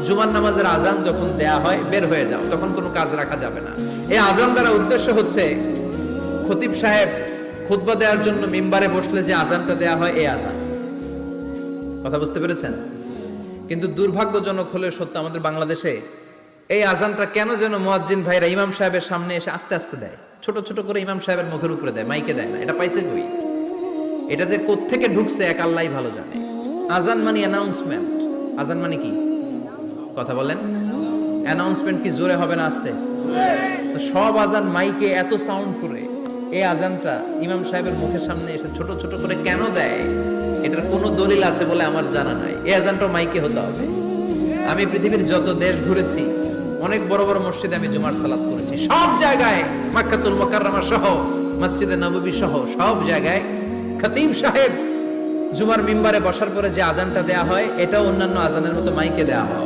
জুমার নামাজের আজান যখন দেয়া হয় বের হয়ে যাও, তখন কোনো কাজ রাখা যাবে না। এই আজান দ্বারা উদ্দেশ্য হচ্ছে খতিব সাহেব খুতবা দেওয়ার জন্য মিম্বারে বসলে যে আজানটা দেয়া হয় এই আজান। কথা বুঝতে পেরেছেন? কিন্তু দুর্ভাগ্যজনক হলে সত্য, আমাদের বাংলাদেশে এই আজানটা কেন যেন মুয়াজ্জিন ভাইরা ইমাম সাহেবের সামনে এসে আস্তে আস্তে দেয়, ছোট ছোট করে ইমাম সাহেবের মুখের উপরে দেয়, মাইকে দেয় না। এটা পাইছে কই? এটা যে কোত্থেকে ঢুকছে এক আল্লাহই ভালো জানে। আজান মানে অ্যানাউন্সমেন্ট। আজান মানে কি? কথা বলেন। অ্যানাউন্সমেন্ট কি জোরে হবে না আস্তে? তো সব আজান মাইকে এত সাউন্ড করে, এই আজানটা ইমাম সাহেবের মুখের সামনে এসে ছোট ছোট করে কেন দেয়? এটার কোনো দলিল আছে বলে আমার জানা নাই। এই আজানটা মাইকে হতে হবে। আমি পৃথিবীর যত দেশ ঘুরেছি, অনেক বড় বড় মসজিদে আমি জুমার সালাত করেছি, সব জায়গায় মক্কাতুল মুকাররমা সহ মসজিদে নববী সহ সব জায়গায় খতিব সাহেব জুমার মিম্বারে বসার পরে যে আজানটা দেয়া হয়, এটা অন্যান্য আজানের মতো মাইকে দেয়া হয়।